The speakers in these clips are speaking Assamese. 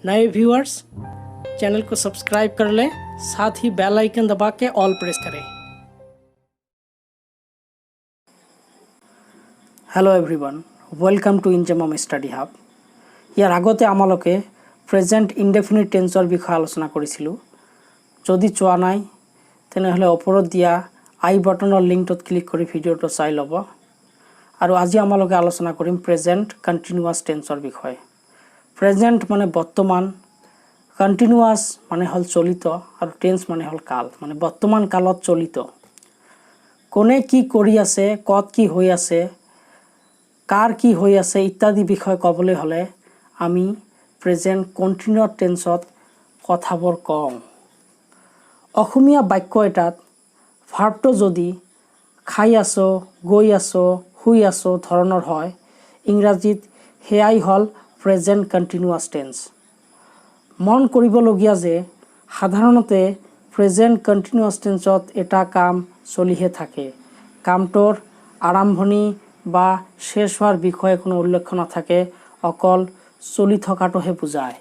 नए व्यूअर्स चैनल को सब्सक्राइब कर लें, साथ ही बेल आइकन दबा के ऑल प्रेस करें। Hello everyone, welcome to Inzamam study hub. यार आगते आमालोके प्रेजेंट इंडेफिनिट टेन्सर विषय आलोचना करिसिलु। जदि चोवा नाई तेनेहले ओपरत दिया आई बटनर लिंकटत क्लिक करि भिडिओটো चाइ लब। आरो आजि आमालोके आलोचना करिम प्रेजेंट कन्टिन्युअस टेन्सर विषय। प्रेजेंट माने बर्तमान, कन्टिन्युअस माने हल चलित और टेन्स माने हल काल, माने बर्तमान कालत चलित। कोने की करि आछे, कत की हई आछे, कार की हई आछे इत्यादि विषय कबले हले आमी प्रेजेंट कन्टिन्युअस टेन्सत कथाबोर कওঁ। অসমীয়া বাক্য এটাত ভাৰ্বটো যদি খাই আছো, গৈ আছো, শুই আছো ধৰণৰ হয়, ইংৰাজীত হেয়াই হল প্ৰেজেন্ট কন্টিনিউয়াস টেন্স। মন কৰিবলগীয়া যে সাধাৰণতে প্ৰেজেন্ট কন্টিনিউয়াস টেন্সত এটা কাম চলিহে থাকে। কামটোৰ আৰম্ভণি বা শেষ হোৱাৰ বিষয়ে কোনো উল্লেখ নাথাকে, অকল চলি থকাটোহে বুজায়।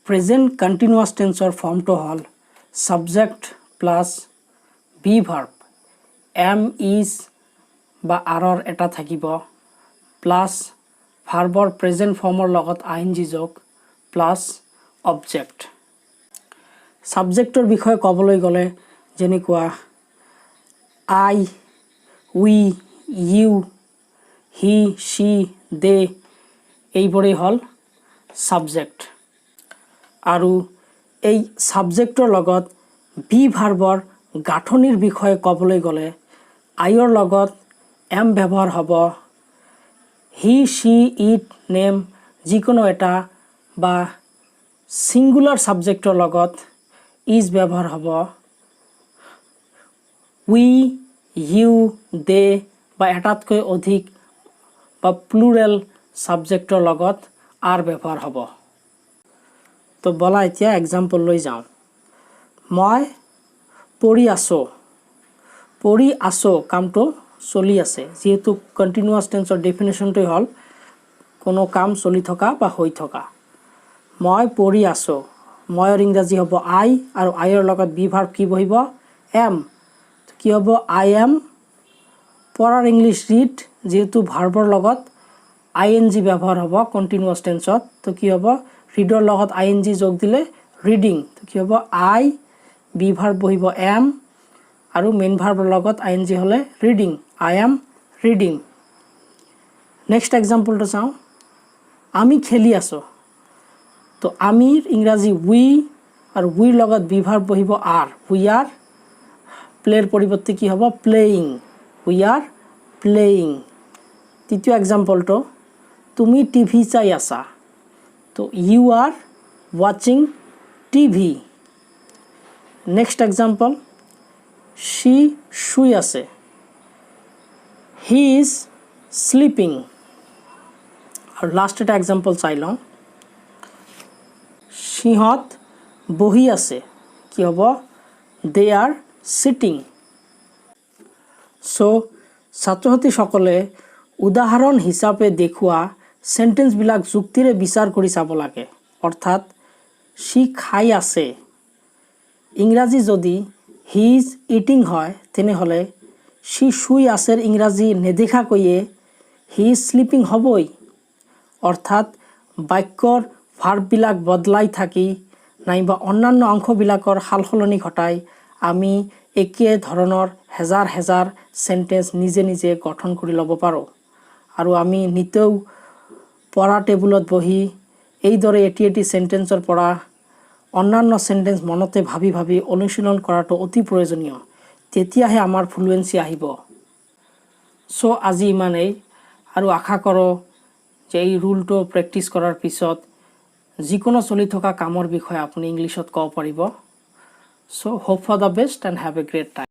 প্ৰেজেন্ট কন্টিনিউয়াস টেন্সৰ ফৰ্মটো হল subject plus be verb, am is বা আৰৰ এটা থাকিব, প্লাস ভাৰ্বৰ প্ৰেজেন্ট ফৰ্মৰ লগত আইএনজি যোগ, প্লাস অবজেক্ট। সাবজেক্টৰ বিষয়ে ক'বলৈ গ'লে যেনেকুৱা আই, উই, ইউ, হি, সি, দে এইবোৰেই হল সাবজেক্ট। আৰু এই সাবজেক্টৰ লগত বি ভাৰ্বৰ গাঁথনিৰ বিষয়ে ক'বলৈ গ'লে আইৰ লগত এম ব্যৱহাৰ হ'ব, হি, সি, ইট, নেম যিকোনো এটা বা সিঙ্গুলাৰ সাবজেক্টৰ লগত ইজ ব্যৱহাৰ হ'ব, উই, ইউ, দে বা এটাতকৈ অধিক বা প্লুৰেল সাবজেক্টৰ লগত আৰ ব্যৱহাৰ হ'ব। তো বলা এতিয়া এক্সাম্পল লৈ যাওঁ। মই পঢ়ি আছো। পঢ়ি আছো কামটো চলি আছে, যেহেতু কন্টিনিউয়াস টেন্সৰ ডেফিনেশ্যনটোই হ'ল কোনো কাম চলি থকা বা হৈ থকা। মই পঢ়ি আছো, ময়ৰ ইংৰাজী হ'ব আই আৰু আইৰ লগত বি ভাৰ্ব কি বহিব, এম। কি হ'ব, আই এম। পঢ়াৰ ইংলিছ ৰিড, যেহেতু ভাৰ্বৰ লগত আই এন জি ব্যৱহাৰ হ'ব কন্টিনিউয়াস টেন্সত, তো কি হ'ব, ৰিডৰ লগত আই এন জি যোগ দিলে ৰিডিং। তো কি হ'ব, আই বি ভাৰ্ব বহিব এম আৰু মেইন ভাৰ্বৰ লগত আই এন জি হ'লে reading, I am reading. Next এক্সাম্পলটো চাওঁ। আমি খেলি আছোঁ। তো আমিৰ ইংৰাজী উই আৰু উইৰ লগত বি ভাৰ্ব বহিব আৰ, উই আৰ। প্লেৰ পৰিৱৰ্তে কি হ'ব, প্লেয়িং, উই আৰ প্লেয়িং। তৃতীয় এক্সাম্পলটো, তুমি টিভি চাই আছা। তো you are watching TV. Next example, সি শুই আছে, হি ইজ স্লিপিং। আৰু লাষ্ট এটা এক্সাম্পল চাই লওঁ। সিহঁত বহি আছে, কি হ'ব, দে আৰ সিটিং। চ' ছাত্ৰ ছাত্ৰীসকলে উদাহৰণ হিচাপে দেখুওৱা সেন্টেন্সবিলাক যুক্তিৰে বিচাৰ কৰি চাব লাগে। অৰ্থাৎ সি খাই আছে, ইংৰাজী যদি হি ইজ ইটিং হয় তেনেহ'লে সি শুই আছেৰ ইংৰাজী নেদেখাকৈয়ে হি ইজ স্লিপিং হ'বই। অৰ্থাৎ বাক্যৰ ভাৰ্ববিলাক বদলাই থাকি নাইবা অন্যান্য অংশবিলাকৰ সালসলনি ঘটাই আমি একে ধৰণৰ হেজাৰ হেজাৰ সেন্টেন্স নিজে নিজে গঠন কৰি ল'ব পাৰোঁ। আৰু আমি নিতেও পঢ়া টেবুলত বহি এইদৰে এটি এটি সেন্টেন্সৰ পৰা অন্যান্য সেন্টেন্স মনতে ভাবি ভাবি অনুশীলন কৰাটো অতি প্ৰয়োজনীয়, তেতিয়াহে আমাৰ ফ্লুৱেন্সি আহিব। চ' আজি ইমানেই, আৰু আশা কৰোঁ যে এই ৰুলটো প্ৰেক্টিছ কৰাৰ পিছত যিকোনো চলি থকা কামৰ বিষয়ে আপুনি ইংলিছত ক'ব পাৰিব। So' hope for the best and have a great time.